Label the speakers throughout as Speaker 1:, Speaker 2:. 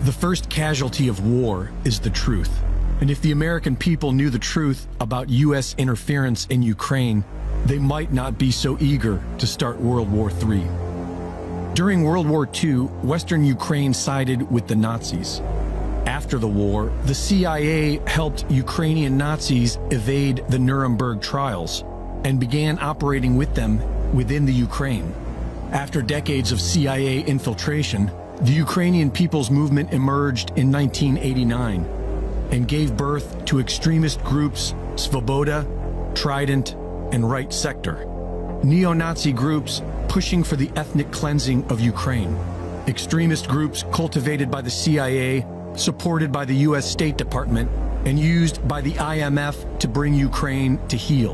Speaker 1: The first casualty of war is the truth. And if the American people knew the truth about U.S. interference in Ukraine, they might not be so eager to start World War III. During World War II, Western Ukraine sided with the Nazis. After the war, the CIA helped Ukrainian Nazis evade the Nuremberg trials and began operating with them within the Ukraine. After decades of CIA infiltration, the Ukrainian People's Movement emerged in 1989 and gave birth to extremist groups Svoboda, Trident, and Right Sector, neo-Nazi groups pushing for the ethnic cleansing of Ukraine, extremist groups cultivated by the CIA, supported by the U.S. State Department, and used by the IMF to bring Ukraine to heel.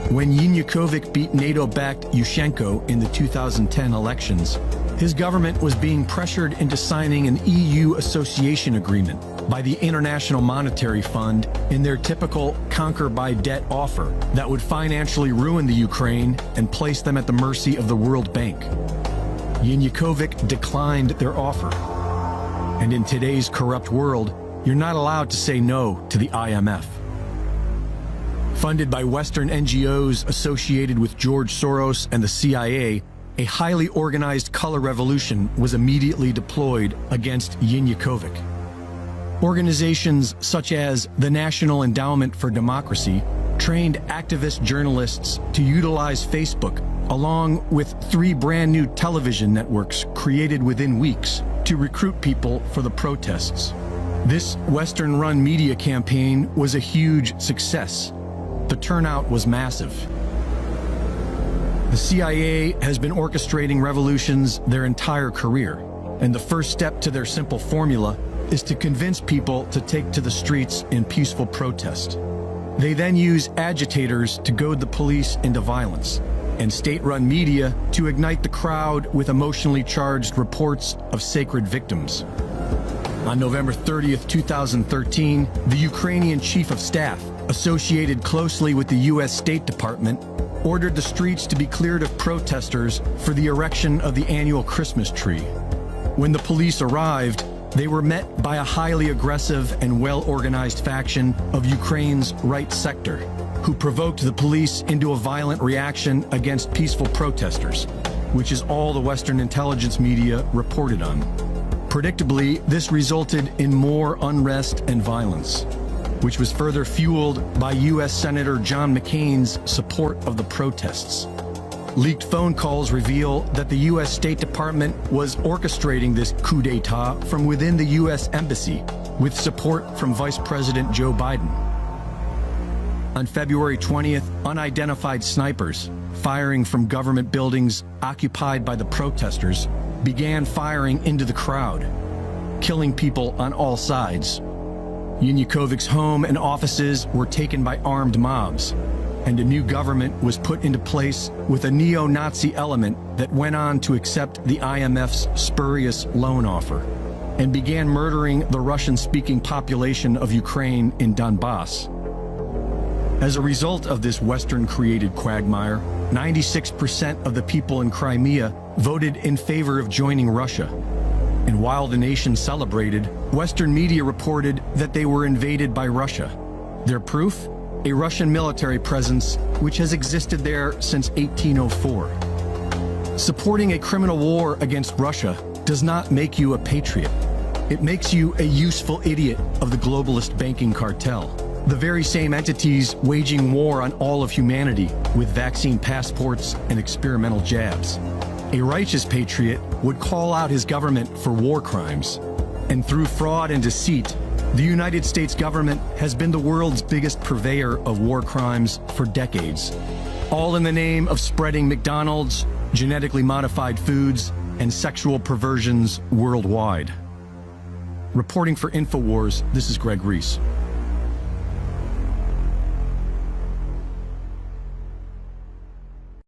Speaker 1: When Yanukovych beat NATO-backed Yushchenko in the 2010 elections, his government was being pressured into signing an EU association agreement by the International Monetary Fund in their typical conquer-by-debt offer that would financially ruin the Ukraine and place them at the mercy of the World Bank. Yanukovych declined their offer. And in today's corrupt world, you're not allowed to say no to the IMF. Funded by Western NGOs associated with George Soros and the CIA, a highly organized color revolution was immediately deployed against Yanukovych. Organizations such as the National Endowment for Democracy trained activist journalists to utilize Facebook, along with 3 brand new television networks created within weeks to recruit people for the protests. This Western-run media campaign was a huge success. The turnout was massive. The CIA has been orchestrating revolutions their entire career, and the first step to their simple formula is to convince people to take to the streets in peaceful protest. They then use agitators to goad the police into violence, and state-run media to ignite the crowd with emotionally charged reports of sacred victims. On November 30th, 2013, the Ukrainian Chief of Staff, associated closely with the U.S. State Department, ordered the streets to be cleared of protesters for the erection of the annual Christmas tree. When the police arrived, they were met by a highly aggressive and well-organized faction of Ukraine's Right Sector, who provoked the police into a violent reaction against peaceful protesters, which is all the Western intelligence media reported on. Predictably, this resulted in more unrest and violence, which was further fueled by U.S. Senator John McCain's support of the protests. Leaked phone calls reveal that the U.S. State Department was orchestrating this coup d'etat from within the U.S. Embassy, with support from Vice President Joe Biden. On February 20th, unidentified snipers, firing from government buildings occupied by the protesters, began firing into the crowd, killing people on all sides. Yanukovych's home and offices were taken by armed mobs, and a new government was put into place with a neo-Nazi element that went on to accept the IMF's spurious loan offer and began murdering the Russian-speaking population of Ukraine in Donbass. As a result of this Western-created quagmire, 96% of the people in Crimea voted in favor of joining Russia. And while the nation celebrated, Western media reported that they were invaded by Russia. Their proof? A Russian military presence which has existed there since 1804. Supporting a criminal war against Russia does not make you a patriot. It makes you a useful idiot of the globalist banking cartel, the very same entities waging war on all of humanity with vaccine passports and experimental jabs. A righteous patriot would call out his government for war crimes. And through fraud and deceit, the United States government has been the world's biggest purveyor of war crimes for decades, all in the name of spreading McDonald's, genetically modified foods, and sexual perversions worldwide. Reporting for InfoWars, this is Greg Reese.